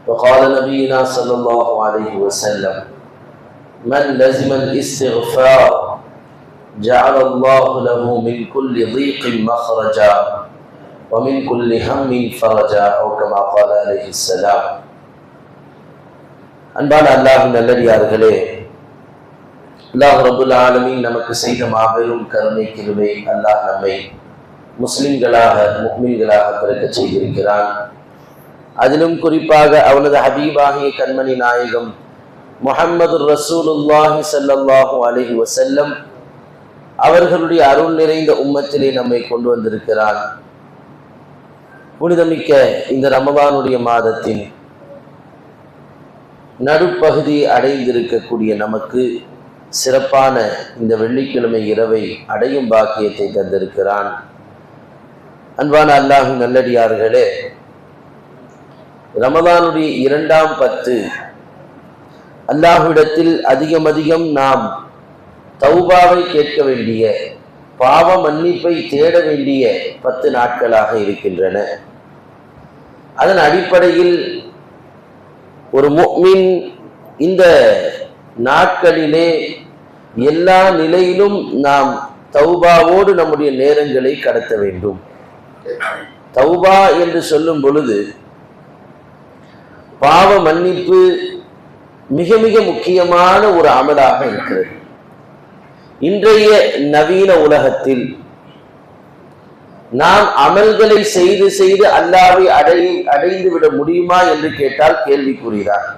وقال نبينا صلى الله عليه وسلم من لزم الاستغفار جعل الله له من كل ضيق مخرجا ومن كل هم فرجا أو كما قال عليه السلام. அன்பான அல்லாஹ்வின் நல்லடியார்களே, அல்லாஹ் ரப்புல் ஆலமீன் நமக்கு செய்த மாபெரும் கருணை கிருபை அல்லாஹ் நம்மை முஸ்லிம்களாக முஃமின்களாக பிறக்கச் செய்திருக்கிறான். அதிலும் குறிப்பாக அவனது ஹபீபாகிய கண்மணி நாயகம் முஹம்மது ரசூலுல்லாஹி ஸல்லல்லாஹு அலைஹி வஸல்லம் அவர்களுடைய அருள் நிறைந்த உம்மத்திலே நம்மை கொண்டு வந்திருக்கிறான். புனிதமிக்க இந்த ரமதானுடைய மாதத்தின் நடுப்பகுதியை அடைந்திருக்கக்கூடிய நமக்கு சிறப்பான இந்த வெள்ளிக்கிழமை இரவை அடையும் பாக்கியத்தை தந்திருக்கிறான். அன்பான அல்லாஹ்வின் நல்லடியார்களே, ரமதானுடைய 2ஆம் 10 அல்லாஹ்விடத்தில் அதிகம் நாம் தௌபாவை கேட்க வேண்டிய, பாவ மன்னிப்பை தேட வேண்டிய 10 நாட்களாக இருக்கின்றன. அதன் அடிப்படையில் ஒரு முஃமின் இந்த நாட்களிலே எல்லா நிலையிலும் நாம் தௌபாவோடு நம்முடைய நேரங்களை கடத்த வேண்டும். தௌபா என்று சொல்லும் பொழுது பாவ மன்னிப்பு மிக மிக முக்கியமான ஒரு அமலாக இருக்கிறது. இன்றைய நவீன உலகத்தில் நாம் அமல்களை செய்து செய்து அல்லாஹ்வை அடைந்து விட முடியுமா என்று கேட்டால் கேள்விக்குரியதான்.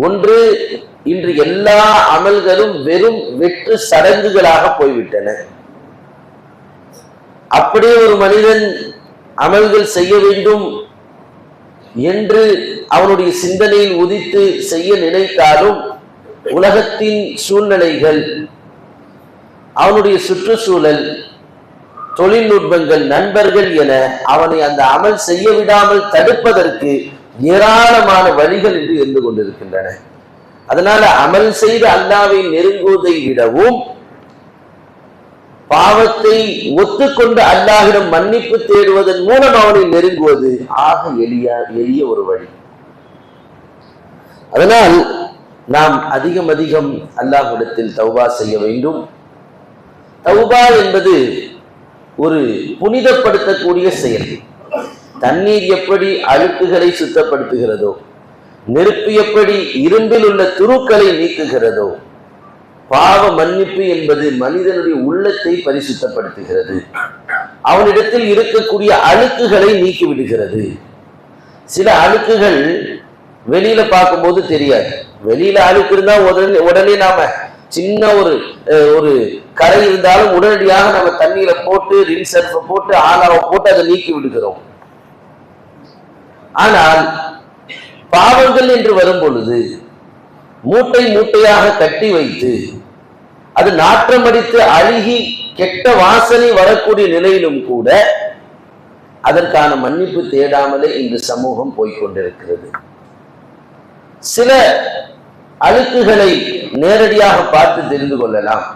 ஒன்று, இன்று எல்லா அமல்களும் வெறும் வெற்று சடங்குகளாக போய்விட்டன. அப்படியே ஒரு மனிதன் அமல்கள் செய்ய வேண்டும் என்று அவனுடைய சிந்தனையில் உதித்து செய்ய நினைத்தாலும் உலகத்தின் சூழ்நிலைகள், அவனுடைய சுற்றுச்சூழல், தொழில்நுட்பங்கள், நண்பர்கள் என அவனை அந்த அமல் செய்ய விடாமல் தடுப்பதற்கு ஏராளமான வழிகள் என்று இருந்து கொண்டிருக்கின்றன. அதனால அமல் செய்து அல்லாஹ்வை நெருங்குவதை விடவும் பாவத்தை ஒத்துக்கொண்டு அல்லாஹ்விடம் மன்னிப்பு தேடுவதன் மூலம் அவனை நெருங்குவது ஆக எளிய ஒரு வழி. அதனால் நாம் அதிகம் அல்லாஹ்விடத்தில் தௌபா செய்ய வேண்டும். தௌபா என்பது ஒரு புனிதப்படுத்தக்கூடிய செயல். தண்ணீர் எப்படி அழுக்குகளை சுத்தப்படுத்துகிறதோ, நெருப்பு எப்படி இரும்பில் உள்ள துருக்களை நீக்குகிறதோ, பாவ மன்னிப்பு என்பது மனிதனுடைய உள்ளத்தை பரிசுத்தப்படுத்துகிறது. அவனிடத்தில் இருக்கக்கூடிய அழுக்குகளை நீக்கிவிடுகிறது. சில அழுக்குகள் வெளியில பார்க்கும்போது தெரியாது. வெளியில அழுக்கு இருந்தா உடனே நாம சின்ன ஒரு கரை இருந்தாலும் உடனடியாக நம்ம தண்ணீரை போட்டு ரின்சர்ஃபை போட்டு ஆலாவை போட்டு அதை நீக்கி விடுகிறோம். ஆனால் பாவங்கள் என்று வரும் பொழுது மூட்டை மூட்டையாக கட்டி வைத்து அது நாற்றமடித்து அழுகி கெட்ட வாசனை வரக்கூடிய நிலையிலும் கூட அதற்கான மன்னிப்பு தேடாமலே இந்த சமூகம் போய்கொண்டிருக்கிறது. சில அழுக்குகளை நேரடியாக பார்த்து தெரிந்து கொள்ளலாம்.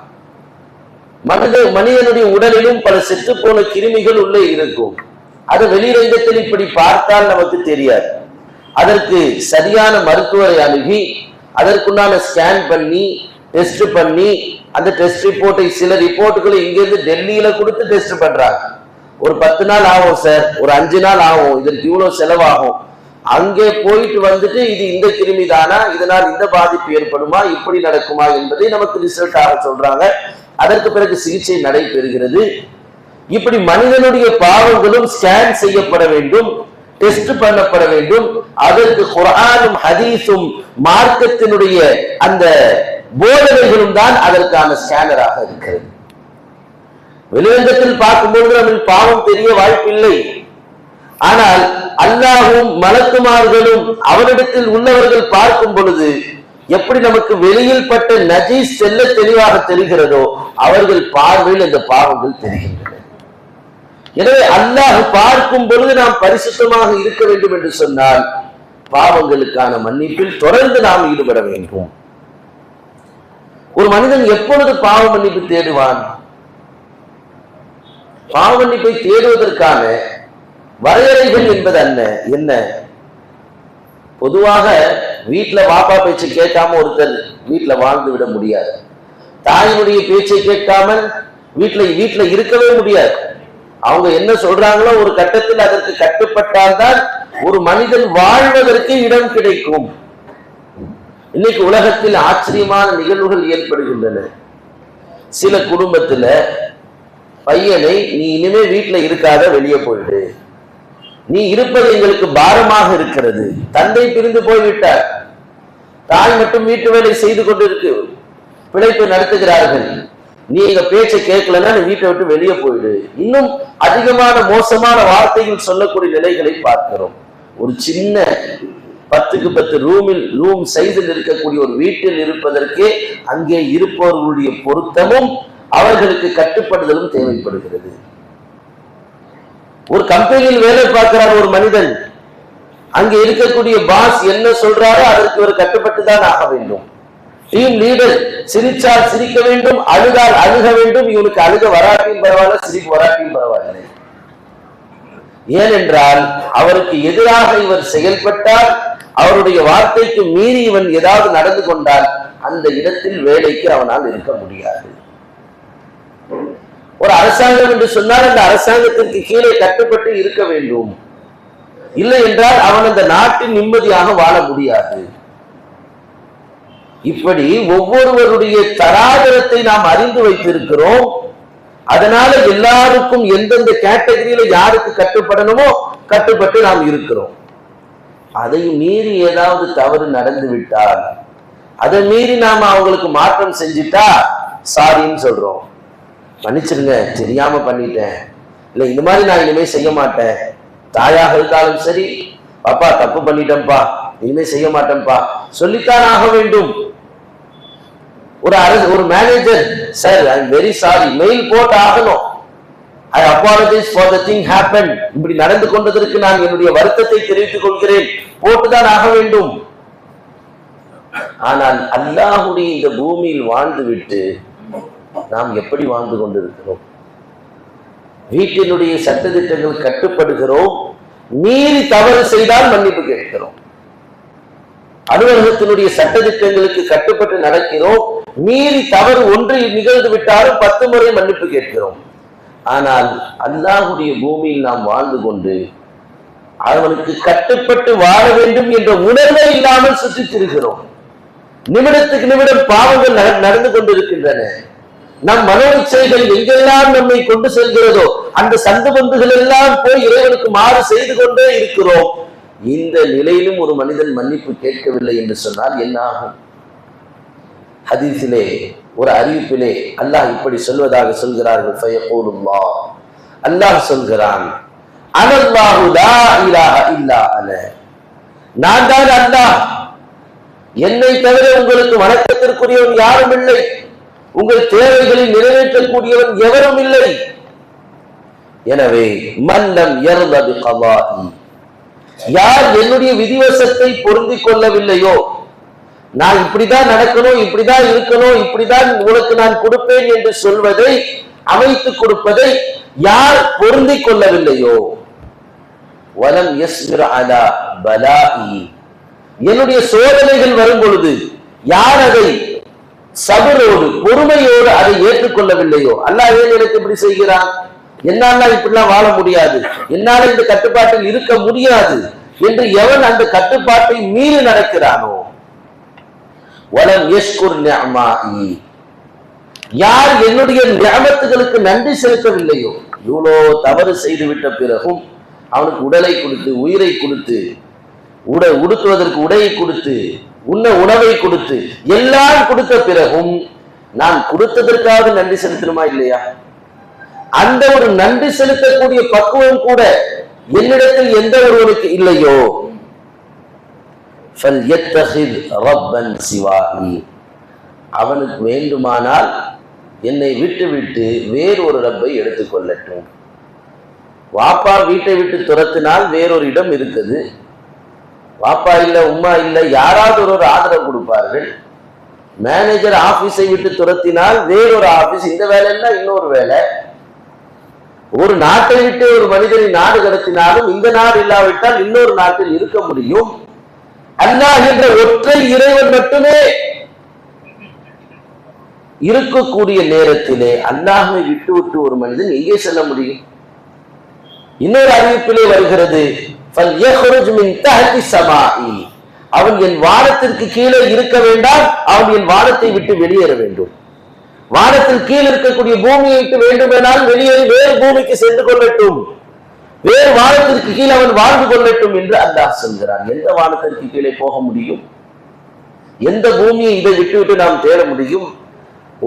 மனிதனுடைய உடலிலும் பல செத்துப்போன கிருமிகள் உள்ளே இருக்கும். அது வெளிரங்கத்தில் இப்படி பார்த்தால் நமக்கு தெரியாது. அதற்கு சரியான மருத்துவரை அணுகி அதற்குண்டான ஸ்கேன் பண்ணி டெஸ்ட் பண்ணி அந்த டெஸ்ட் ரிப்போர்ட்டை, சில ரிப்போர்ட்டுகளை இங்கிருந்து டெல்லியில கொடுத்து டெஸ்ட் பண்றாங்க. ஒரு 10 நாள் ஆகும் சார், ஒரு 5 நாள் ஆகும், இதற்கு இவ்வளவு செலவாகும். அங்கே போயிட்டு வந்துட்டு இது இந்த கிருமி தானா, இதனால் இந்த பாதிப்பு ஏற்படுமா, இப்படி நடக்குமா என்பதை நமக்கு ரிசல்ட்டாக சொல்றாங்க. அதற்கு பிறகு சிகிச்சை நடைபெறுகிறது. இப்படி மனிதனுடைய பாவங்களும் ஸ்கேன் செய்யப்பட வேண்டும், டெஸ்ட் பண்ணப்பட வேண்டும். அதற்கு குர்ஆனும் ஹதீஸும் மார்க்கத்தினுடைய அந்த போதனைகளும் தான் அதற்கான ஸ்கேனராக இருக்கிறது. வெளிரங்கத்தில் பார்க்கும்போது நம்மில் பாவம் தெரிய வாய்ப்பில்லை. ஆனால் அல்லாஹ்வும் மலக்குமார்களும் அவரிடத்தில் உள்ளவர்கள் பார்க்கும் பொழுது எப்படி நமக்கு வெளியில் பட்ட நஜீஸ் செல்ல தெளிவாக தெரிகிறதோ அவர்கள் பார்வையில் இந்த பாவங்கள் தெரிகின்றன. எனவே அல்லாஹ் பார்க்கும் பொழுது நாம் பரிசுத்தமாக இருக்க வேண்டும் என்று சொன்னால் பாவங்களுக்கான மன்னிப்பில் தொடர்ந்து நாம் ஈடுபட வேண்டும். ஒரு மனிதன் எப்பொழுது பாவ மன்னிப்பு தேடுவான்? பாவ மன்னிப்பை தேடுவதற்கான வரையறைகள் என்பது என்ன? பொதுவாக வீட்டுல வாப்பா பேச்சு கேட்காம ஒருத்தர் வீட்டுல வாழ்ந்து விட முடியாது. தாயினுடைய பேச்சை கேட்காமல் வீட்டுல இருக்கவே முடியாது. அவங்க என்ன சொல்றாங்களோ ஒரு கட்டத்தில் அதற்கு கட்டுப்பட்டால்தான் ஒரு மனிதன் வாழ்வதற்கு இடம் கிடைக்கும். இன்னைக்கு உலகத்தில் ஆச்சரியமான நிகழ்வுகள் ஏற்படுகின்றன. சில குடும்பத்துல பையனை, நீ இனிமே வீட்டுல இருக்காத, வெளியே போயிடு, நீ இருப்பது எங்களுக்கு பாரமாக இருக்கிறது. தந்தை பிரிந்து போய்விட்டார், தாய் மட்டும் வீட்டு வேலை செய்து கொண்டிருக்கு, பிழைப்பு நடத்துகிறார்கள். நீ எங்க பேச்சை கேட்கலன்னா நீ வீட்டை விட்டு வெளியே போயிடு. இன்னும் அதிகமான மோசமான வார்த்தைகள் சொல்லக்கூடிய நிலைகளை பார்க்கிறோம். ஒரு சின்ன 10க்கு 10 ரூம் சைஸில் இருக்கக்கூடிய ஒரு வீட்டில் இருப்பதற்கே அங்கே இருப்பவர்களுடைய பொருத்தமும் அவர்களுக்கு கட்டுப்படுதலும் தேவைப்படுகிறது. ஒரு கம்பெனியில் வேலை பார்க்கிறார் ஒரு மனிதன், அங்கே இருக்கக்கூடிய பாஸ் என்ன சொல்றாரோ அதற்கு ஒரு கட்டுப்பட்டுதான் ஆக வேண்டும். டீம் லீடர் சிரிச்சால் சிரிக்க வேண்டும், அழுதால் அழுக வேண்டும். இவனுக்கு அழுக வராட்டியும் பரவாயில்ல, சிரிப்பு வராட்டியும் பரவாயில்லை. ஏனென்றால் அவருக்கு எதிராக இவர் செயல்பட்டால், அவருடைய வார்த்தைக்கு மீறி இவன் ஏதாவது நடந்து கொண்டால் அந்த இடத்தில் வேலைக்கு அவனால் இருக்க முடியாது. ஒரு அரசாங்கம் என்று சொன்னால் அந்த அரசாங்கத்திற்கு கீழே கட்டுப்பட்டு இருக்க வேண்டும். இல்லை என்றால் அவன் அந்த நாட்டில் நிம்மதியாக வாழ முடியாது. இப்படி ஒவ்வொருவருடைய தராதரத்தை நாம் அறிந்து வைத்திருக்கிறோம். அதனால எல்லாருக்கும் எந்தெந்த கேட்டகரியில யாருக்கு கட்டுப்படணுமோ கட்டுப்பட்டு நாம் இருக்கிறோம். அதை மீறி ஏதாவது தவறு நடந்து விட்டால், அதை மீறி நாம அவங்களுக்கு மாற்றம் செஞ்சுட்டா சாரின்னு சொல்றோம், மன்னிச்சிருங்க தெரியாம பண்ணிட்டேன், இல்ல இந்த மாதிரி நான் இனிமே செய்ய மாட்டேன். தாயாக இருந்தாலும் சரி, பாப்பா தப்பு பண்ணிட்டேன்ப்பா, இனிமே செய்ய மாட்டேன்ப்பா சொல்லித்தான் ஆக வேண்டும். ஒரு manager, sir I am very sorry, mail போட்டு ஆகணும், I apologise for the thing happen, இப்படி நடந்து கொண்டதற்கு நான் என்னுடைய வருத்தத்தை தெரிவித்துக் கொள்கிறேன், போட்டுதான் ஆக வேண்டும். ஆனால் அல்லாஹ்வுடைய இந்த பூமியில் வாழ்ந்து விட்டு நாம் எப்படி வாழ்ந்து கொண்டிருக்கிறோம்? வீட்டினுடைய சட்டதிட்டங்கள் கட்டுப்படுகிறோம், மீறி தவறு செய்தால் மன்னிப்பு கேட்கிறோம். அலுவலகத்தினுடைய சட்டதிட்டங்களுக்கு கட்டுப்பட்டு நடக்கிறோம், மீறி தவறு ஒன்று நிகழ்ந்து விட்டாலும் 10 முறை மன்னிப்பு கேட்கிறோம். ஆனால் அல்லாஹ்வுடைய பூமியில் நாம் வாழ்ந்து கொண்டு அவனுக்கு கட்டுப்பட்டு வாழ வேண்டும் என்ற உணர்வே இல்லாமல் சுற்றித் திரிகிறோம். நிமிடத்துக்கு நிமிடம் பாவங்கள் நடந்து கொண்டிருக்கின்றன. நம் மனோ இச்சைகள் எங்கெல்லாம் நம்மை கொண்டு செல்கிறதோ அந்த சந்து பந்துகள் எல்லாம் போய் இறைவனுக்கு மாறு செய்து கொண்டே இருக்கிறோம். இந்த நிலையிலும் ஒரு மனிதன் மன்னிப்பு கேட்கவில்லை என்று சொன்னால் என்ன ஆகும்? ஹதீஸிலே ஒரு அறிவிப்பிலே அல்லாஹ் இப்படி சொல்வதாக சொல்கிறார்கள். ஃபயகூலுல்லாஹ், அல்லாஹ் சொல்கிறான், அனல்லாஹு லா இலாஹ இல்லா அன, நான் தான் அல்லாஹ், என்னை தவிர உங்களுக்கு வணக்கத்திற்குரியவன் யாரும் இல்லை, உங்கள் தேவைகளை நிறைவேற்றக்கூடியவன் எவரும் இல்லை. எனவே மல்லம் யர்த பிகதாஇ, யார் என்னுடைய விதிவசத்தை பொருந்திக் கொள்ளவில்லையோ, நான் இப்படிதான் நடக்கணும், இப்படிதான் இருக்கணும், இப்படிதான் உனக்கு நான் கொடுப்பேன் என்று சொல்வதை, அமைத்து கொடுப்பதை யார் பொருந்திக் கொள்ளவில்லையோ, வலம் யஸ்பிர் அலா பலாஇ, என்னுடைய சோதனைகள் வரும் பொழுது யார் அதை சபரோடு பொறுமையோடு அதை ஏற்றுக்கொள்ளவில்லையோ, அல்லாஹ் ஏன் எனக்கு இப்படி செய்கிறான், என்னால இப்படிலாம் வாழ முடியாது, என்னால இந்த கட்டுப்பாட்டில் இருக்க முடியாது என்று எவன் அந்த கட்டுப்பாட்டை மீறி நடக்கிறானோ, வலம் யஷ்குர் நிஅமாஇ, யார் என்னுடைய நிஅமத்துகளுக்கு நன்றி செலுத்தவில்லையோ, இவ்வளோ தவறு செய்து விட்ட பிறகும் அவனுக்கு உடலை கொடுத்து, உயிரை கொடுத்து, உடுத்துவதற்கு உடையை கொடுத்து, உண்ண உணவை கொடுத்து, எல்லாம் கொடுத்த பிறகும் நான் கொடுத்ததற்காக நன்றி செலுத்தணுமா இல்லையா? அந்த ஒரு நன்றி செலுத்தக்கூடிய பக்குவம் கூட என்னிடத்தில் எந்த ஒருவனுக்கு இல்லையோ, ஃபல்யத்தஹித் ரப்பன் சிவாஇ, அவனுக்கு வேண்டுமானால் என்னை விட்டு விட்டு வேறொரு ரப்பை எடுத்துக்கொள்ளட்டும். வாப்பா வீட்டை விட்டு துரத்தினால் வேறொரு இடம் இருக்குது, வாப்பா இல்ல உம்மா இல்ல யாராவது ஒரு ஆதரவு கொடுப்பார்கள். மேனேஜர் ஆபீஸை விட்டு துரத்தினால் வேறொரு ஆபீஸ், இந்த வேலைன்னா இன்னொரு வேலை. ஒரு நாட்டை விட்டு ஒரு மனிதனை நாடு கடத்தினாலும் இந்த நாடு இல்லாவிட்டால் இன்னொரு நாட்டில் இருக்க முடியும். அல்லாஹ் என்ற ஒற்றை இறைவன் மட்டுமே இருக்கக்கூடிய நேரத்திலே அல்லாஹ்வை விட்டு விட்டு ஒரு மனிதன் எங்கே செல்ல முடியும்? இன்னொரு அறிவிப்பிலே வருகிறது, அவன் என் வானத்திற்கு கீழே இருக்க வேண்டாம், அவன் என் வானத்தை விட்டு வெளியேற வேண்டும். வானத்தில் கீழே இருக்கக்கூடிய பூமியை விட்டு வேண்டுமென்றால் வெளியேறி வேறு பூமிக்கு சென்று கொள்ளட்டும், வேறு வானத்திற்கு கீழே அவன் வாழ்ந்து கொள்ளட்டும் என்று அல்லாஹ் சொல்கிறான். எந்த வானத்திற்கு கீழே போக முடியும்? எந்த பூமியை இதை விட்டுவிட்டு நாம் தேட முடியும்?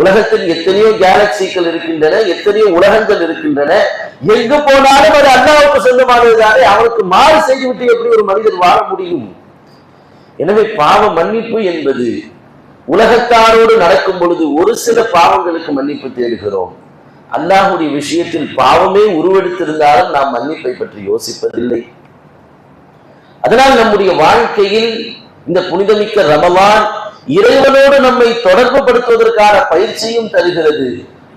உலகத்தில் எத்தனையோ கேலக்சிகள் இருக்கின்றன, எத்தனையோ உலகங்கள் இருக்கின்றன. எங்கு போனாலும் அது அல்லாஹ்வுக்கு சொந்தமானதுதானே. அவனுக்கு மாறு செய்துவிட்டு எப்படி ஒரு மனிதன் வாழ முடியும்? எனவே பாவ மன்னிப்பு என்பது உலகத்தாரோடு நடக்கும் பொழுது ஒரு சில பாவங்களுக்கு மன்னிப்பு தேடுகிறோம். அல்லாஹ்வுடைய விஷயத்தில் பாவமே உருவெடுத்திருந்தாலும் நாம் மன்னிப்பை பற்றி யோசிப்பதில்லை. அதனால் நம்முடைய வாழ்க்கையில் இந்த புனிதமிக்க ரமலான் இறைவனோடு நம்மை தொடர்பு படுத்துவதற்கான பயிற்சியும் தருகிறது.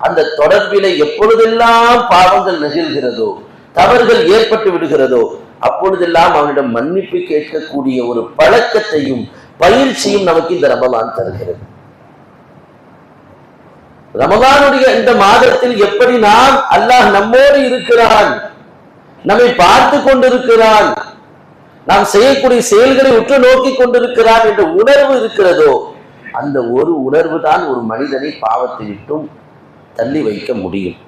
அந்த தொடர்பிலே எப்பொழுதெல்லாம் பாவங்கள் நிகழ்கிறதோ, தவறுகள் ஏற்பட்டு விடுகிறதோ, அப்பொழுதெல்லாம் அவனிடம் மன்னிப்பு கேட்கக்கூடிய ஒரு பழக்கத்தையும் பயிற்சியும் நமக்கு இந்த ரமலான் தருகிறது. ரமலானுடைய இந்த மாதத்தில் எப்படி நாம் அல்லாஹ் நம்மோடு இருக்கிறான், நம்மை பார்த்து கொண்டிருக்கிறான், நாம் செய்யக்கூடிய செயல்களை உற்று நோக்கி கொண்டிருக்கிறான் என்ற உணர்வு இருக்கிறதோ, அந்த ஒரு உணர்வு தான் ஒரு மனிதனை பாவத்தை விட்டும் தள்ளி வைக்க முடியும்.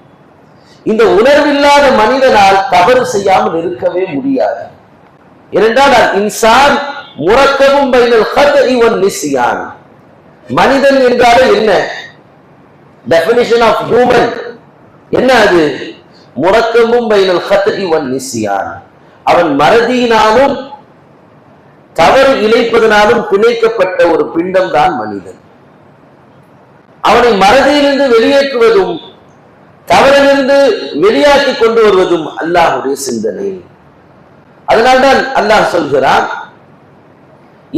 இந்த உணர்வில்லாத மனிதனால் தவறு செய்யாமல் இருக்கவே முடியாது. ஏனென்றால் இன்சான் முரக்கபும் பைனல் ஹத்இ வன் நிஸ்யான். மனிதன் என்றாலே என்ன? டெஃபினிஷன் ஆஃப் ஹியூமன் என்ன அது? முரக்கபும் பைனல் ஹத்இ வன் நிஸ்யான். அவன் மறதியினாலும் தவறு இழைப்பதனாலும் பிணைக்கப்பட்ட ஒரு பிண்டம் தான் மனிதன். அவனை மறதியிலிருந்து வெளியேற்றுவதும் தவறிலிருந்து வெளியாக்கி கொண்டு வருவதும் அல்லாஹ்வுடைய சிந்தனை. அதனால்தான் அல்லாஹ் சொல்கிறான்,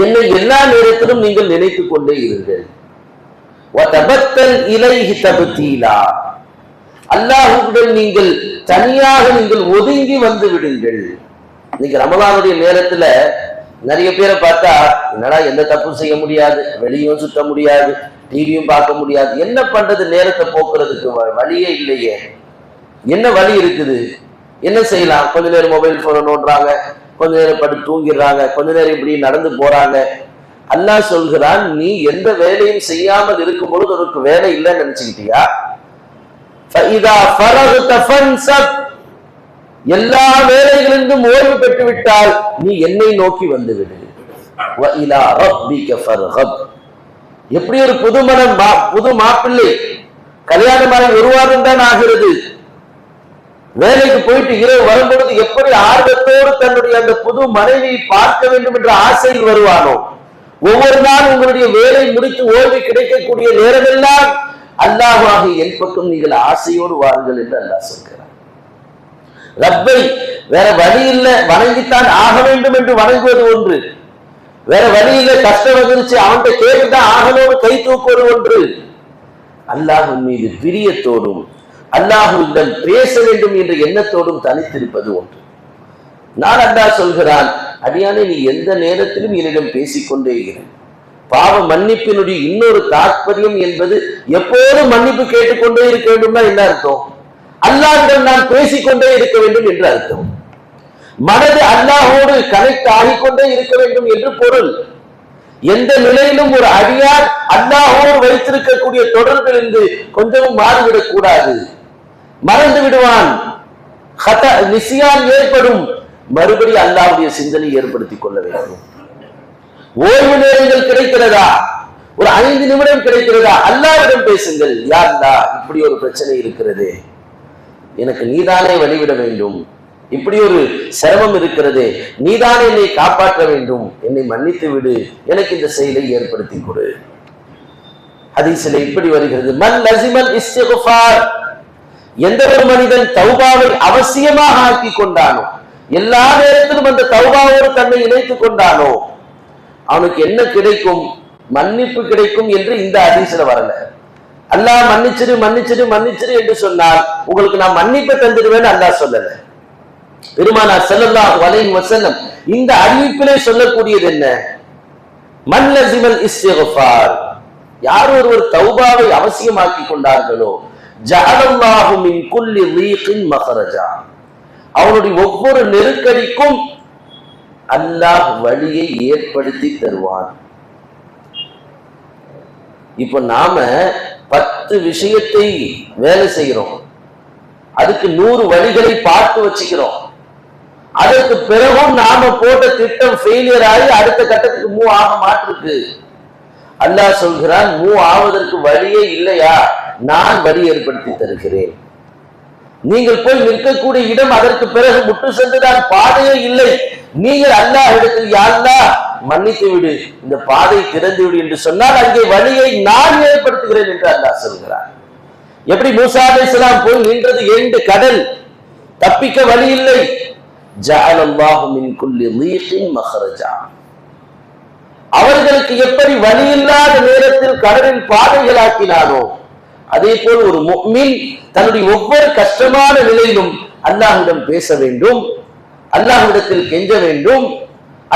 என்னை எல்லா நேரத்திலும் நீங்கள் நினைத்துக் கொண்டே இருங்கள். அல்லாஹ்வுடன் நீங்கள் தனியாக நீங்கள் ஒதுங்கி வந்து விடுங்கள். இன்னைக்கு ரமலானுடைய நேரத்துல நிறைய பேரை பார்த்தா, என்னடா எந்த தப்பும் செய்ய முடியாது, வெளியும் சுத்த முடியாது, டிவியும் பார்க்க முடியாது, என்ன பண்றது? நேரத்தை போக்குறதுக்கு வழியே இல்லையே. என்ன வழி இருக்குது? என்ன செய்யலாம்? கொஞ்ச நேரம் மொபைல் போனை நோண்டுறாங்க, கொஞ்ச நேரம் படுத்து தூங்கிடுறாங்க, கொஞ்ச நேரம் இப்படி நடந்து போறாங்க. அல்லாஹ் சொல்கிறான், நீ எந்த வேலையும் செய்யாமல் இருக்கும் பொழுது உனக்கு வேலை இல்லைன்னு நினைச்சுக்கிட்டியா? எல்லா வேலைகளிலிருந்தும் ஓய்வு பெற்று விட்டால் நீ என்னை நோக்கி வந்து விடு. எப்படி ஒரு புது மாப்பிள்ளை கல்யாணமாக ஒரு வாரம் தான் ஆகிறது, வேலைக்கு போயிட்டு இரவு வரும்பொழுது எப்படி ஆர்வத்தோடு தன்னுடைய அந்த புது மனைவியை பார்க்க வேண்டும் என்ற ஆசையில் வருவானோ, ஒவ்வொரு நாள் உங்களுடைய வேலை முடித்து ஓய்வு கிடைக்கக்கூடிய நேரமெல்லாம் அல்லாஹ்வாக என் பக்கம் நீங்கள் ஆசையோடு வாருங்கள் என்று அல்லாஹ் சொல்கிறார். ரப்பை வேற வழி இல்லை, வணங்கித்தான் ஆக வேண்டும் என்று வணங்குவது ஒன்று, வேற வழி இல்லை, கஷ்டம் வந்துருச்சு அவன்கிட்ட கேட்டுதான் ஆகணும்னு கை தூக்குவது ஒன்று. அல்லாஹ்வின் மீது பிரியத்தோடும் அல்லாஹ்விடம் பேச வேண்டும் என்ற எண்ணத்தோடும் தனித்திருப்பது ஒன்று. நான் அல்லாஹ் சொல்கிறான், அடியானே நீ எந்த நேரத்திலும் என்னிடம் பேசிக்கொண்டே இரு. பாவ மன்னிப்பினுடைய இன்னொரு தாற்பயம் என்பது எப்போதும் மன்னிப்பு கேட்டுக்கொண்டே இருக்க வேண்டும்னா என்ன அர்த்தம்? அல்லாஹ்விடம் நான் பேசிக்கொண்டே இருக்க வேண்டும் என்று அர்த்தம். மனது அல்லாஹோடு கனெக்ட் ஆகிக்கொண்டே இருக்க வேண்டும் என்று பொருள். எந்த நிலையிலும் ஒரு அடியார் அல்லாஹோடு வைத்திருக்கக்கூடிய தொடர்பிலிருந்து கொஞ்சமும் மாறிவிடக் கூடாது. மறந்து விடுவான், நிசியான் ஏற்படும், மறுபடி அல்லாஹ்வுடைய சிந்தனை ஏற்படுத்திக் கொள்ள வேண்டும். ஓய்வு நேரங்கள் கிடைக்கிறதா? ஒரு 5 நிமிடம் கிடைக்கிறதா? அல்லாஹ்விடம் பேசுங்கள். யா அல்லாஹ், இப்படி ஒரு பிரச்சனை இருக்கிறது, எனக்கு நீதானே வழிவிட வேண்டும், இப்படி ஒரு சிரமம் இருக்கிறது, நீதானே என்னை காப்பாற்ற வேண்டும், என்னை மன்னித்து விடு, எனக்கு இந்த செயலை ஏற்படுத்தி கொடு. ஹதீஸில் இப்படி வருகிறது, மன் லஸிமல் இஸ்திக்ஃபார், எந்த ஒரு மனிதன் தௌபாவை அவசியமாக ஆக்கி கொண்டானோ, எல்லா நேரத்திலும் அந்த தௌபாவோடு தன்னை இணைத்துக் கொண்டானோ, அவனுக்கு என்ன கிடைக்கும்? மன்னிப்பு கிடைக்கும் என்று இந்த ஹதீஸ்ல வரல. அல்லாஹ் மன்னிச்சிரு மன்னிச்சிரு மன்னிச்சிரு என்று சொன்னால் உங்களுக்கு நான் மன்னிப்பை தந்துடுவேன்னு அல்லாஹ் சொல்லல. பெருமானார் ஸல்லல்லாஹு அலைஹி வஸல்லம் இந்த அறிவிப்பிலே சொல்லக்கூடியது என்ன? மன் லஸிமல் இஸ்திக்ஃபார், யார் ஒருவர் தௌபாவை அவசியமாக்கி கொண்டார்களோ, ஜஅலல்லாஹு மின் குல்லி லீகின் மஹரஜா, அவனுடைய ஒவ்வொரு நெருக்கடிக்கும் அல்லாஹ் வழியை ஏற்படுத்தி தருவான். இப்ப நாம 10 விஷயத்தை வேலை செய்கிறோம், அதுக்கு 100 வழிகளை பார்த்து வச்சுக்கிறோம். அதற்கு பிறகும் நாம போட்ட திட்டம் ஃபெயிலியர் ஆகி அடுத்த கட்டத்துக்கு மூவ் ஆக மாட்டிருக்கு. அல்லாஹ் சொல்கிறான், மூவ் ஆவதற்கு வழியே இல்லையா, நான் வழி ஏற்படுத்தி தருகிறேன். நீங்கள் போய் நிற்கக்கூடிய இடம் அதற்கு பிறகு முட்டு சென்றுதான் பாதையே இல்லை. நீங்கள் அல்லாஹ் இடத்தில், யா அல்லாஹ் மன்னித்து விடு, இந்த பாதை திறந்து விடு என்று சொன்னால் அங்கே வழியை நான் ஏற்படுத்துகிறேன் என்று அல்லாஹ் சொல்கிறார். எப்படி மூசா அலைஹிஸ்ஸலாம் போய் நின்றது 2 கடல், தப்பிக்க வழி இல்லை. ஜஅலல்லாஹு மின் குல்லி லீகின் மஹரஜா, அவர்களுக்கு எப்படி வழி இல்லாத நேரத்தில் கடலில் பாதைகளாக்கினானோ, அதே போல் ஒரு முஃமின் தன்னுடைய ஒவ்வொரு கஷ்டமான நிலையிலும் அல்லாஹ்விடம் பேச வேண்டும், அல்லாஹ்விடத்தில் கெஞ்ச வேண்டும்,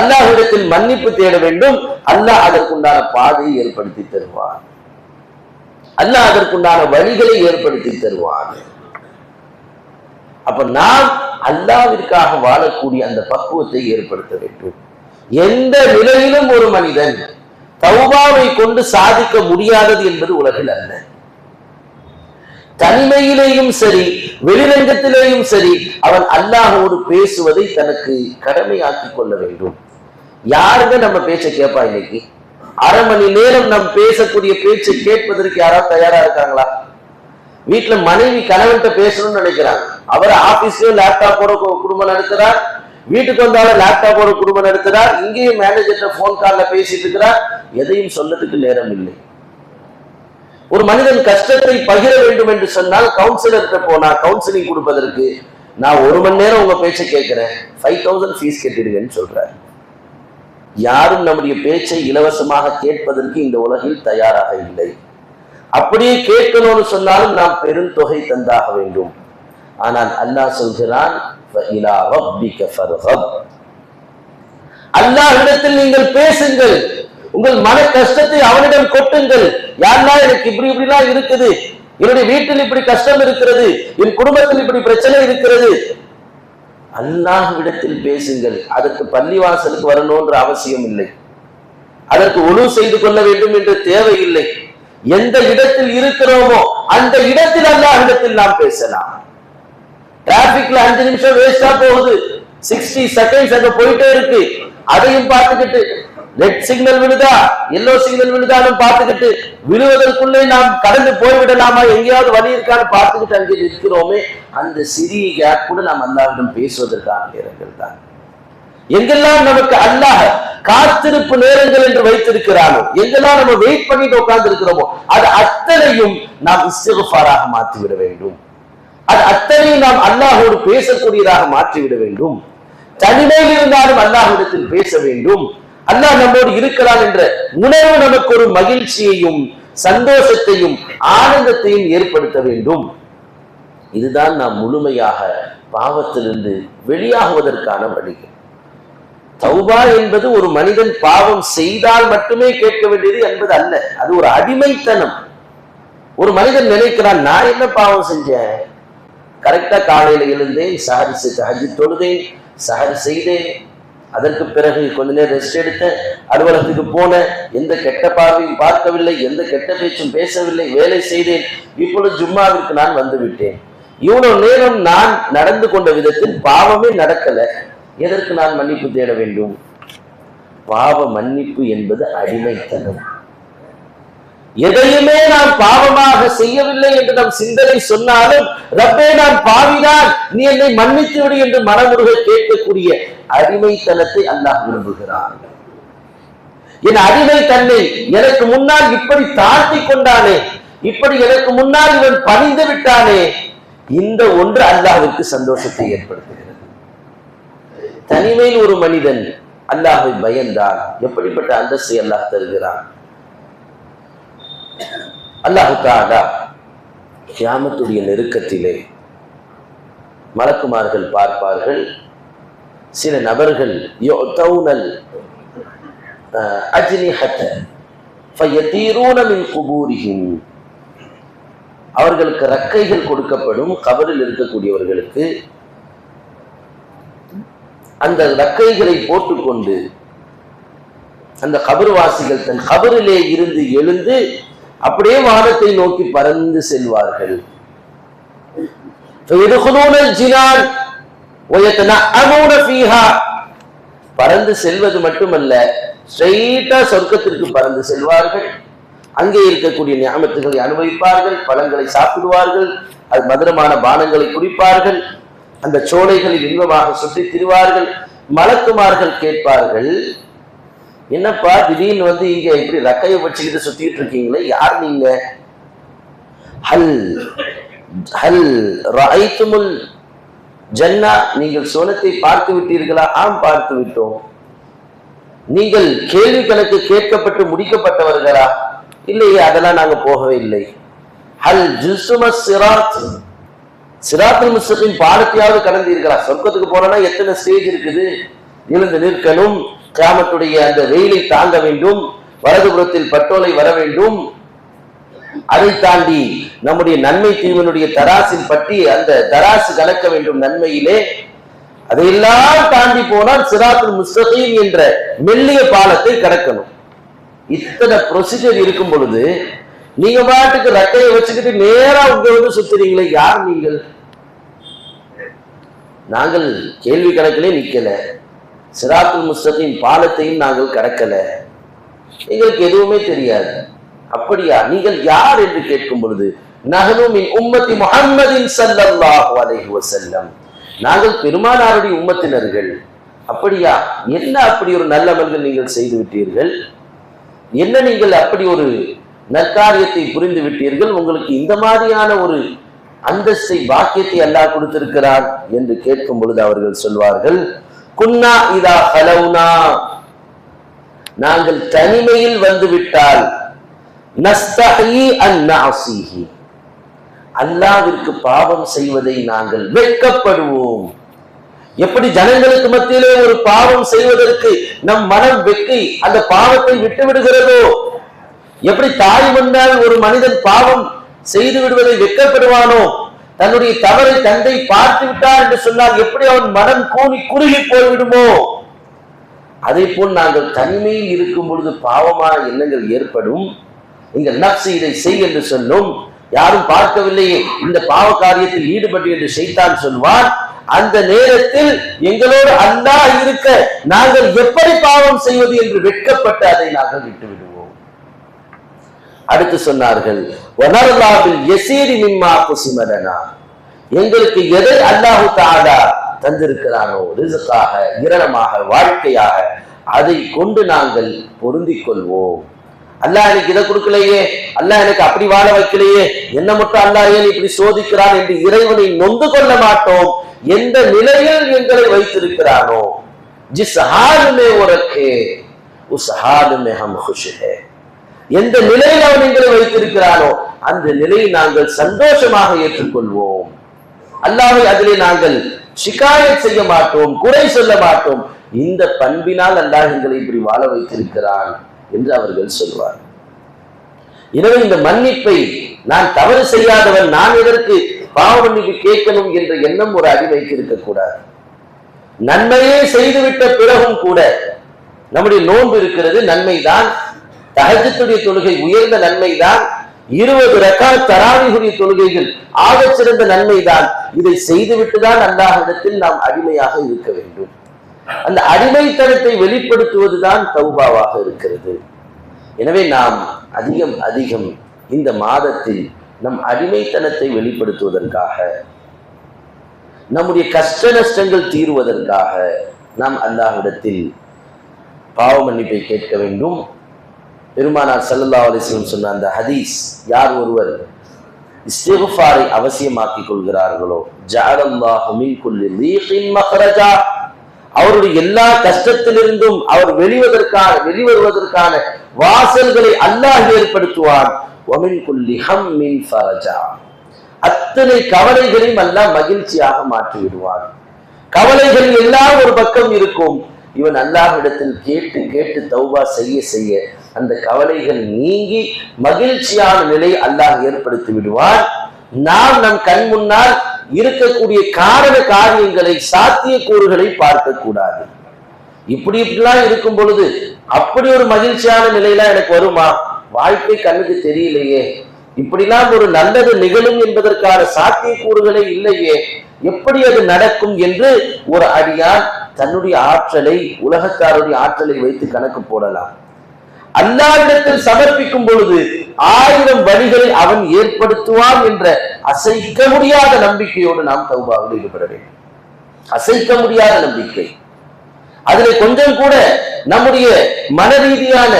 அல்லாஹ்விடத்தில் மன்னிப்பு தேட வேண்டும். அல்லாஹ் அதற்குண்டான பாதையை ஏற்படுத்தி தருவான், அல்லாஹ் அதற்குண்டான வழிகளை ஏற்படுத்தி தருவான். அப்ப நாம் அல்லாஹ்விற்காக வாழக்கூடிய அந்த பக்குவத்தை ஏற்படுத்த வேண்டும். எந்த நிலையிலும் ஒரு மனிதன் தௌபாவை கொண்டு சாதிக்க முடியாதது என்பது உலகில் அல்ல. தனிமையிலேயும் சரி, வெளிரங்கத்திலேயும் சரி, அவன் அல்லாஹ்வோடு பேசுவதை தனக்கு கடமையாக்கிக் கொள்ள வேண்டும். யாருங்க நம்ம பேச்சை கேட்பா? இன்னைக்கு 1/2 மணி நேரம் நம் பேசக்கூடிய பேச்சை கேட்பதற்கு யாராவது தயாரா இருக்காங்களா? வீட்டுல மனைவி கணவன்கிட்ட பேசணும்னு நினைக்கிறாங்க, அவர் ஆபீஸ்லயும் லேப்டாப்போட குடும்பம் நடத்துறார், வீட்டுக்கு வந்தாலும் லேப்டாப்போட குடும்பம் நடத்துறார், இங்கேயும் மேனேஜர்கிட்ட போன் கால்ல பேசிட்டு இருக்கிறார், எதையும் சொல்லதுக்கு நேரம் இல்லை. ஒரு மனிதன் கஷ்டத்தை பகிர வேண்டும் என்று சொன்னால் கவுன்சிலர்கிட்ட போனா கவுன்சிலிங் கொடுப்பதற்கு, நான் 1 மணி நேரம் உங்க பேச்சை கேட்கிறேன், 5000 ஃபீஸ் கட்டிடுங்கன்னு சொல்றார். யாரும் நம்முடைய பேச்சை இலவசமாக கேட்பதற்கு இந்த உலகில் தயாராக இல்லை. அப்படியே கேட்கணும்னு சொன்னாலும் நாம் பெருந்தொகை தந்தாக வேண்டும். ஆனால் அல்லாஹ் சொல்கிறான், அல்லாஹ்விடத்தில் நீங்கள் பேசுங்கள், உங்கள் மன கஷ்டத்தை அவனிடம் கொட்டுங்கள். யாருன்னா எனக்கு இப்படிலாம் இருக்குது, என்னுடைய வீட்டில் இப்படி கஷ்டம் இருக்கிறது, என் குடும்பத்தில் இப்படி பிரச்சனை இருக்கிறது, அல்லாஹ்விடத்தில் பேசுங்கள். அதற்கு பள்ளிவாசலுக்கு வரணும்ன்ற அவசியம் இல்லை, அதற்கு உழு செய்து கொள்ள வேண்டும் என்ற தேவை இல்லை. எந்த இடத்தில் இருக்கிறோமோ அந்த இடத்தில் அல்லாஹ்விடத்தில் நாம் பேசலாம். டிராபிக்ல 5 நிமிஷம் வேஸ்டா போகுது, 60 செகண்ட்ஸ் அங்க போயிட்டே இருக்கு, அதையும் பார்த்துக்கிட்டு, ரெட் சிக்னல் விழுதா எல்லோ சிக்னல் விழுதாலும் பார்த்துக்கிட்டு, விழுவதற்குள்ளே நாம் கடந்து போய்விடலாமா, எங்கேயாவது வழி இருக்கான்னு பார்த்துக்கிட்டு அங்கே இருக்கிறோமே, அந்த சிறிய கேப் கூட நாம் அல்லாஹ்விடம் பேசுவதற்கான நேரங்கள் தான். எங்கெல்லாம் நமக்கு அல்லாஹ் காத்திருப்பு நேரங்கள் என்று வைத்திருக்கிறானோ, எங்கெல்லாம் நம்ம வெயிட் பண்ணிட்டு உட்கார்ந்து இருக்கிறோமோ, அது அத்தனையும் நாம் இஸ்திக்ஃபாராக மாற்றிவிட வேண்டும். அது அத்தனையும் நாம் அல்லாஹோடு பேசக்கூடியதாக மாற்றிவிட வேண்டும். தனிமையில் இருந்தாலும் அல்லாஹ்விடத்தில் பேச வேண்டும். அல்லாஹ் நம்மோடு இருக்கிறான் என்ற உணர்வு நமக்கு ஒரு மகிழ்ச்சியையும் சந்தோஷத்தையும் ஆனந்தத்தையும் ஏற்படுத்த வேண்டும். இதுதான் நாம் முழுமையாக பாவத்திலிருந்து வெளியாகுவதற்கான வழி. தௌபா என்பது ஒரு மனிதன் பாவம் செய்தால் மட்டுமே கேட்க வேண்டியது என்பது அல்ல, அது ஒரு அடிமைத்தனம். ஒரு மனிதன் நினைக்கிறான், நான் என்ன பாவம் செஞ்சேன், கரெக்டா காலையில எழுந்தேன், தஹஜ்ஜுத் தொழுதேன், சஹர் செய்தேன், அதற்கு பிறகு கொஞ்ச நேரம் ரெஸ்ட் எடுத்தேன், அலுவலகத்துக்கு போனேன், எந்த கெட்ட பார்வையும் பார்க்கவில்லை, எந்த கெட்ட பேச்சும் பேசவில்லை, வேலை செய்தேன், இப்பொழுது ஜும்மாவிற்கு நான் வந்து விட்டேன். இவ்வளவு நேரம் நான் நடந்து கொண்ட விதத்தில் பாவமே நடக்கல, எதற்கு நான் மன்னிப்பு தேட வேண்டும்? பாவ மன்னிப்பு என்பது அடிமைத்தனம். எதையுமே நாம் பாவமாக செய்யவில்லை என்று நம் சிந்தனை சொன்னாலும், ரப்பே நான் பாவிதான், நீ என்னை மன்னித்து விடு என்று மனமுருக கேட்கக்கூடிய அடிமைத்தனத்தை அல்லாஹ் விரும்புகிறான். என் அடிமை தன்னை எனக்கு முன்னால் இப்படி தாழ்த்தி கொண்டானே, இப்படி எனக்கு முன்னால் இவன் பணிந்து விட்டானே, இந்த ஒன்று அல்லாஹ்விற்கு சந்தோஷத்தை ஏற்படுத்துகிறது. தனிமையில் ஒரு மனிதன் அல்லாஹ்வை பயந்தால் எப்படிப்பட்ட அந்தஸ்தை அல்லாஹ் தருகிறான். அல்லாஹ் தஆலா கியாமத்துடைய நெருக்கத்திலே மலக்குமார்கள் பார்ப்பார்கள், சில நபர்கள் யுதௌனல் அஜ்னிஹத ஃபயதீரூன மின் குபூரிஹிம். அவர்களுக்கு ரெக்கைகள் கொடுக்கப்படும். கபரில் இருக்கக்கூடியவர்களுக்கு அந்த ரெக்கைகளை போட்டுக்கொண்டு அந்த கபர்வாசிகள் தன் கபரிலே இருந்து எழுந்து அப்படியே வானத்தை நோக்கி பறந்து செல்வார்கள். பறந்து செல்வது மட்டுமல்ல, ஸ்ட்ரெயிட்டா சொர்க்கத்திற்கு பறந்து செல்வார்கள். அங்கே இருக்கக்கூடிய நியாமத்துகளை அனுபவிப்பார்கள், பழங்களை சாப்பிடுவார்கள், அது மதுரமான பானங்களை குடிப்பார்கள், அந்த சோலைகளில் இன்பமாக சுற்றி திரிவார்கள். மலக்குமார்கள் கேட்பார்கள், என்னப்பா திடீர்னு வந்து இங்க இப்படி ரக்கையை வச்சுக்கிட்டு சுத்திட்டு இருக்கீங்களே, யார் நீங்க? ஹல் ஹல் ரஐதுமுல் ஜன்னா, நீங்கள் சோனத்தை பார்த்து விட்டீர்களா? ஆம், பார்த்து விட்டோம். நீங்கள் கேள்வி கணக்கு கேட்கப்பட்டு முடிக்கப்பட்டவர்களா? இல்லையே, அதெல்லாம் நாங்க போகவே இல்லை. ஹல் ஜுஸ்ம சிராத், சிராத்துல் முஸ்தகீம் பாடத்தையாவது கடந்தீர்களா? சொர்க்கத்துக்கு போனா எத்தனை ஸ்டேஜ் இருக்குது. எழுந்து நிற்கணும், கியாமத்துடைய அந்த வெயிலை தாங்க வேண்டும், வலதுபுறத்தில் பட்டோலை வர வேண்டும், அதை தாண்டி நம்முடைய நன்மை தீவனுடைய தராசில் பற்றி அந்த தராசு கலக்க வேண்டும் நன்மையிலே. அதையெல்லாம் தாண்டி போனால் சிராத்துல் முஸ்தகீம் என்ற மெல்லிய பாலத்தை கடக்கணும். இத்தனை ப்ரொசீஜர் இருக்கும் பொழுது நீங்க பாட்டுக்கு ரக்கையை வச்சுக்கிட்டு நேரா உங்க வந்து சுத்துறீங்களே, யார் நீங்கள்? நாங்கள் கேள்வி கணக்கிலே நிக்கல, சிராத்துல் முஸ்தகீம் பாலத்தையும் நாங்கள் கடக்கல, எங்களுக்கு எதுவுமே தெரியாது. அப்படியா, நீங்கள் யார் என்று கேட்கும் பொழுது நஹ்னு மின் உம்மத்தி முஹம்மதின் ஸல்லல்லாஹு அலைஹி வஸல்லம், நாங்கள் பெருமானாருடைய உம்மத்தினர்கள். அப்படியா, என்ன அப்படி ஒரு நல்ல அமல்கள் நீங்கள் செய்து விட்டீர்கள்? என்ன நீங்கள் அப்படி ஒரு நற்காரியத்தை புரிந்து விட்டீர்கள்? உங்களுக்கு இந்த மாதிரியான ஒரு அந்தஸ்தை பாக்கியத்தை அல்லாஹ் கொடுத்திருக்கிறார் என்று கேட்கும் பொழுது அவர்கள் சொல்வார்கள், குன்னா இதா ஹலவுனா, நாங்கள் தனிமையில் வந்துவிட்டால் நஸ்தஹி அன் நஅஸிஹி, அல்லாஹ்விற்கு பாவம் செய்வதை நாங்கள் வெட்கப்படுவோம். எப்படி ஜனங்களுக்கு மத்தியிலே ஒரு பாவம் செய்வதற்கு நம் மனம் வெட்கி அந்த பாவத்தை விட்டு விடுகிறதோ, எப்படி தாய் முன்னால் ஒரு மனிதன் பாவம் செய்து விடுவதை வெட்கப்படுவானோ, தன்னுடைய தவறை தந்தை பார்த்து விட்டார் என்று சொன்னால் எப்படி அவன் மனம் கூனி குறுகி போய்விடுமோ, அதே போல் நாங்கள் தனிமையில் இருக்கும் பொழுது பாவமான எண்ணங்கள் ஏற்படும். நீங்கள் நப்சு இதை செய் என்று சொல்லும், யாரும் பார்க்கவில்லையே இந்த பாவ காரியத்தில் ஈடுபட்டு என்று ஷைத்தான் சொல்வான். அந்த நேரத்தில் எங்களோடு அல்லாஹ் இருக்க நாங்கள் எப்படி பாவம் செய்வது என்று வெட்கப்பட்டு அதை நாங்கள் விட்டு விடுவோம். அடுத்து சொன்னார்கள், வனர்லாபில் யசீரி மிம்மா குஸிமலனா, எங்களுக்கு எதை அல்லாஹு தஆலா தந்திருக்கிறானோ ரிஸ்காக, இரணமாக, வாழ்க்கையாக, அதை கொண்டு நாங்கள் பொருந்திக் கொள்வோம். அல்லாஹ் எனக்கு இதை கொடுக்கலையே, அல்லாஹ் எனக்கு அப்படி வாழ வைக்கலையே, என்ன மட்டும் அல்லாஹ் ஏன் இப்படி சோதிக்கிறான் என்று இறைவனை நொந்து கொள்ள மாட்டோம். எந்த நிலையில் எங்களை வைத்திருக்கிறானோ, ஜிஸ் ஹால் மே வோ ரखे உஸ் ஹால் மே ஹம் खुश है, எந்த நிலையில் அவன் எங்களை வைத்திருக்கிறானோ அந்த நிலையை நாங்கள் சந்தோஷமாக ஏற்றுக்கொள்வோம். அல்லாஹ்வை அதிலே நாங்கள் ஷிகாயத் செய்ய மாட்டோம், குறை சொல்ல மாட்டோம். இந்த பண்பினால் அல்லாஹ் எங்களை இப்படி வாழ வைத்திருக்கிறான் என்று அவர்கள் சொல்வார். எனவே இந்த மன்னிப்பை, நான் தவறு செய்யாதவன், நான் எதற்கு பாவ மன்னிப்பு கேட்கணும் என்ற எண்ணம் ஒரு அடிமைக்கு இருக்கக்கூடாது. நன்மையே செய்துவிட்ட பிறகும் கூட நம்முடைய நோன்பு இருக்கிறது, நன்மைதான். தஹஜ்ஜுடைய தொழுகை உயர்ந்த நன்மைதான். 20 ரக்காத் தராவீஹுடைய தொழுகைகள் ஆகச் சிறந்த நன்மைதான். இதை செய்துவிட்டுதான் அல்லாஹ்விடத்தில் நாம் அடிமையாக இருக்க வேண்டும். அந்த அடிமைத்தனத்தை வெளிப்படுத்துவதுதான் தௌபாவாக இருக்கிறது. எனவே நாம் அதிகம் அதிகம் இந்த மாதத்தில் நம் அடிமைத்தனத்தை வெளிப்படுத்துவதற்காக, நம்முடைய கஷ்ட நஷ்டங்கள் தீர்வதற்காக நாம் அல்லாஹ்விடத்தில் பாவ மன்னிப்பை கேட்க வேண்டும். பெருமானார் ஸல்லல்லாஹு அலைஹி வஸல்லம் சொன்ன அந்த ஹதீஸ், யார் ஒருவர் இஸ்திக்ஃபாரை அவசியமாக்கிக் கொள்கிறார்களோ ஜஅலல்லாஹு மின் குல்லி தீகின் மக்ரஜா, அவருடைய எல்லா கஷ்டத்திலிருந்தும் அவர் வெளிவருவதற்கான வாசல்களை அல்லாஹ் ஏற்படுத்துவான். வமின் குல்லி ஹம்மின் ஃபரஜா, அத்தனை கவலைகளையும் அல்லாஹ் மகிழ்ச்சியாக மாற்றி விடுவான். கவலைகள் எல்லாம் ஒரு பக்கம் இருக்கும், இவன் அல்லாஹ்விடத்தில் கேட்டு கேட்டு தௌபா செய்ய செய்ய அந்த கவலைகள் நீங்கி மகிழ்ச்சியான நிலை அல்லாஹ் ஏற்படுத்தி விடுவான். நாம் நம் கண் முன்னால் இருக்கக்கூடிய காரண காரியங்களை, சாத்தியக்கூறுகளை பார்க்க கூடாது. இப்படிலாம் இருக்கும் பொழுது அப்படி ஒரு மகிழ்ச்சியான நிலையெல்லாம் எனக்கு வருமா? வாழ்க்கை கண்ணுக்கு தெரியலையே, இப்படிலாம் ஒரு நல்லது நிகழும் என்பதற்கான சாத்தியக்கூறுகளே இல்லையே, எப்படி அது நடக்கும் என்று ஒரு அடியான் தன்னுடைய ஆற்றலை, உலகத்தாருடைய ஆற்றலை வைத்து கணக்கு போடலாம். அல்லாஹ்விடத்தில் சமர்ப்பிக்கும் பொழுது 1000 வழிகளை அவன் ஏற்படுத்துவான் என்ற அசைக்க முடியாத நம்பிக்கையோடு நாம் தௌபாவில் ஈடுபட வேண்டும். அசைக்க முடியாத நம்பிக்கை. அதில் கொஞ்சம் கூட நம்முடைய மன ரீதியான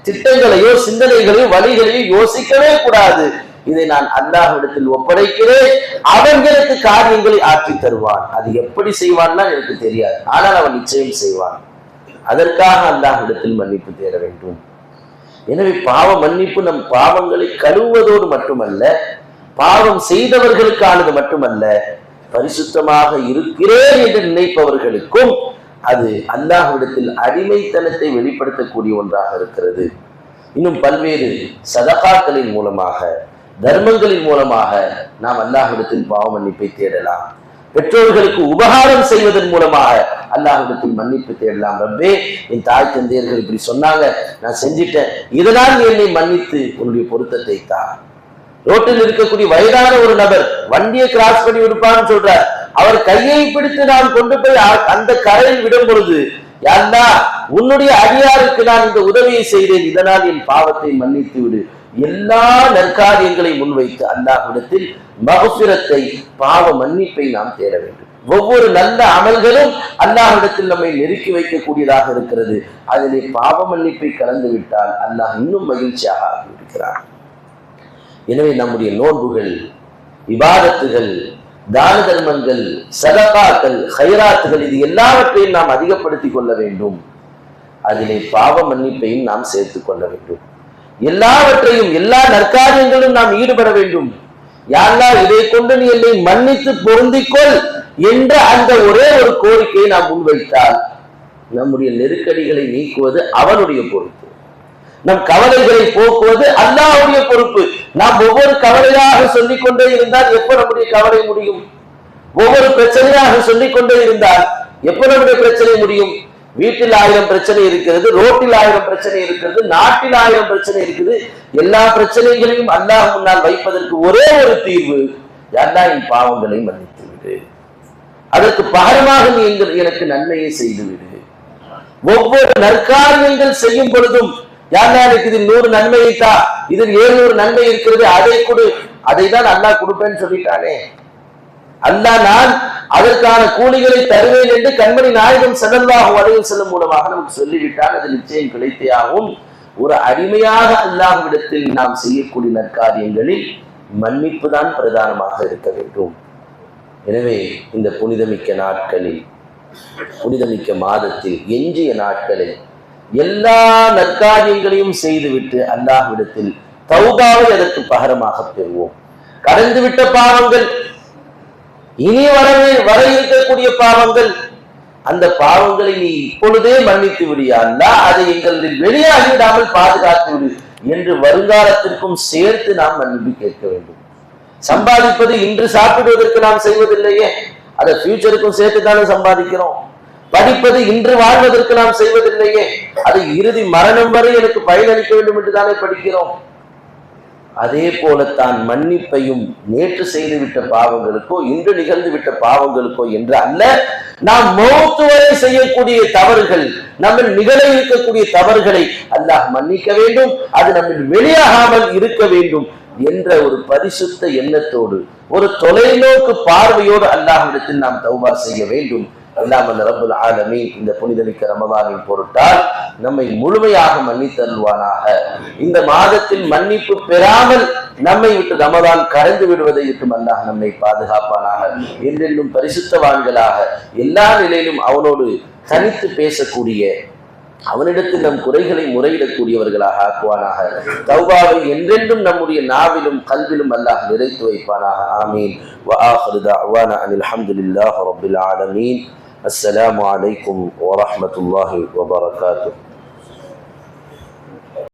திட்டங்களையோ சிந்தனைகளையோ வழிகளையோ யோசிக்கவே கூடாது. இதை நான் அல்லாஹ்விடத்தில் ஒப்படைக்கிறேன், அவங்களுக்கு காரியங்களை ஆற்றி தருவான். அது எப்படி செய்வான்னா எனக்கு தெரியாது, ஆனால் அவன் நிச்சயம் செய்வான். அதற்காக அல்லாஹ்விடத்தில் மன்னிப்பு தேட வேண்டும். எனவே பாவ மன்னிப்பு நம் பாவங்களை கழுவுவதோடு மட்டுமல்ல, பாவம் செய்தவர்களுக்கானது மட்டுமல்ல, பரிசுத்தமாக இருக்கிறேன் என்று நினைப்பவர்களுக்கும் அது அல்லாஹ்விடத்தில் அடிமைத்தனத்தை வெளிப்படுத்தக்கூடிய ஒன்றாக இருக்கிறது. இன்னும் பல்வேறு சதகாக்களின் மூலமாக, தர்மங்களின் மூலமாக நாம் அல்லாஹ்விடத்தில் பாவ மன்னிப்பை தேடலாம். பெற்றோர்களுக்கு உபகாரம் செய்வதன் மூலமாக அல்லாஹ்விடத்தில் மன்னிப்பு தேடலாம். ரப்பே, என் தாய் தந்தையர்கள் இப்படி சொன்னாங்க, நான் செஞ்சிட்டேன், இதனால் நீ என்னை மன்னித்து உன்னுடைய பொருத்தத்தை தா. ரோட்டில் இருக்கக்கூடிய வயதான ஒரு நபர் வண்டியை கிராஸ் பண்ணி விடுப்பான்னு சொல்றார். அவர் கையை பிடித்து நான் கொண்டு போய் அந்த கரையில் விடும் பொழுது, யா அல்லாஹ், உன்னுடைய அடியாருக்கு நான் இந்த உதவியை செய்தேன், இதனால் என் பாவத்தை மன்னித்து விடு. எல்லா நற்காரியங்களை முன்வைத்து அல்லாஹ்விடத்தில் மக்ஃபிரத்தை, பாவ மன்னிப்பை நாம் தேட வேண்டும். ஒவ்வொரு நல்ல அமல்களும் அல்லாஹ்விடத்தில் நம்மை நெருக்கி வைக்கக்கூடியதாக இருக்கிறது. அதிலே பாவ மன்னிப்பை கலந்து விட்டால் அல்லாஹ் இன்னும் மகிழ்ச்சியாக ஆகிவிடுகிறார். எனவே நம்முடைய நோன்புகள், இபாதத்துகள், தான தர்மங்கள், சதகாக்கள், ஹைராத்துகள், இது எல்லாவற்றையும் நாம் அதிகப்படுத்திக் கொள்ள வேண்டும். அதிலே பாவ மன்னிப்பையும் நாம் சேர்த்துக் கொள்ள வேண்டும். எல்லாவற்றையும், எல்லா நற்காரியங்களும் நாம் ஈடுபட வேண்டும். யா அல்லாஹ், இதை கொண்டு நீ என்னை மன்னித்து பொருந்திக்கொள் என்ற அந்த ஒரே ஒரு கோரிக்கையை நாம் முன்வைத்தால் நம்முடைய நெருக்கடிகளை நீக்குவது அவனுடைய பொறுப்பு. நம் கவலைகளை போக்குவது அல்லாஹ்வுடைய பொறுப்பு. நாம் ஒவ்வொரு கவலையாக சொல்லிக் கொண்டே இருந்தால் எப்ப நம்முடைய கவலை முடியும்? ஒவ்வொரு பிரச்சனையாக சொல்லிக் கொண்டே இருந்தால் எப்ப நம்முடைய பிரச்சனை முடியும்? வீட்டில் 1000 பிரச்சனை இருக்கிறது, ரோட்டில் 1000 பிரச்சனை இருக்கிறது, நாட்டில் 1000 பிரச்சனை இருக்குது. எல்லா பிரச்சனைகளையும் அல்லாஹ் முன்னால் வைப்பதற்கு ஒரே ஒரு தீர்வு, அல்லாஹ் என் பாவங்களை மன்னித்து விடு, அதற்கு பகரமாக நீ எனக்கு நன்மையை செய்து விடு. ஒவ்வொரு நற்காரியங்கள் செய்யும் பொழுதும், எனக்கு இதில் 100 நன்மையை தா, இதில் 700 நன்மை இருக்கிறது, அதை கொடு, அதை தான் அல்லாஹ் கொடுப்பேன்னு சொல்லிட்டானே. அல்லாஹ் நான் அதற்கான கூலிகளை தருவேன் என்று கண்மணி நாயகம் ஸல்லல்லாஹு அலைஹி வஸல்லம் மூலமாக நமக்கு சொல்லிவிட்டால் அது நிச்சயம் கிடைத்தே ஆகும். ஒரு அடிமையாக அல்லாஹ்விடத்தில் நாம் செய்யக்கூடிய நற்காரியங்களில் மன்னிப்பு தான் பிரதானமாக இருக்க வேண்டும். எனவே இந்த புனிதமிக்க நாட்களில், புனிதமிக்க மாதத்தில், எஞ்சிய நாட்களில் எல்லா நற்காரியங்களையும் செய்துவிட்டு அல்லாஹ்விடத்தில் தௌபாவை அதற்கு பகரமாக பெறுவோம். கடந்துவிட்ட பாவங்கள், இனி வர இருக்கக்கூடிய பாவங்கள், அந்த பாவங்களை நீ இப்பொழுதே மன்னித்து விடியா அல்லாஹ், அதை எங்களில் வெளியாகிவிடாமல் பாதுகாத்து விடு என்று வருங்காலத்திற்கும் சேர்த்து நாம் மன்னிப்பு கேட்க வேண்டும். சம்பாதிப்பது இன்று சாப்பிடுவதற்கு நாம் செய்வதில்லையே, அதை ஃபியூச்சருக்கும் சேர்த்து தானே சம்பாதிக்கிறோம். படிப்பது இன்று வாழ்வதற்கு நாம் செய்வதில்லையே, அதை இறுதி மரணம் வரை எனக்கு பயனளிக்க வேண்டும் என்று தானே படிக்கிறோம். அதே போலத்தான் மன்னிப்பையும் நேற்று செய்துவிட்ட பாவங்களுக்கோ இன்று நிகழ்ந்து விட்ட பாவங்களுக்கோ என்று அல்ல, நாம் மௌத்து வரை செய்யக்கூடிய தவறுகள், நம்ம நிகழ இருக்கக்கூடிய தவறுகளை அல்லாஹ் மன்னிக்க வேண்டும், அது நம்ம வெளியாகாமல் இருக்க வேண்டும் என்ற ஒரு பரிசுத்த எண்ணத்தோடு, ஒரு தொலைநோக்கு பார்வையோடு அல்லாஹ்விடத்தில் நாம் தௌபா செய்ய வேண்டும். அல்லாஹ் ரப்புல் ஆலமீன் இந்த புனிதமிக்க ரமதானின் பொருட்டால் நம்மை முழுமையாக மன்னித்தருள்வானாக. இந்த மாதத்தில் மன்னிப்பு பெறாமல் நம்மை விட்டு ரமதான் கரைந்து விடுவதை விட்டும் அல்லாஹ் நம்மை பாதுகாப்பானாக. என்றென்றும் பரிசுத்தவான்களாக, எல்லா நிலையிலும் அவனோடு தனித்து பேசக்கூடிய, அவனிடத்தில் நம் குறைகளை முறையிடக்கூடியவர்களாக ஆக்குவானாக. தௌபாவை என்றென்றும் நம்முடைய நாவிலும் கல்விலும் அல்லாஹ் நிறைத்து வைப்பானாக. ஆமீன். வ ஆகிரு தஅவானா அனில் ஹம்துலில்லாஹி ரப்பில் ஆலமீன். அஸ்ஸலாமு அலைக்கும் வரஹ்மத்துல்லாஹி வபரகாத்துஹு.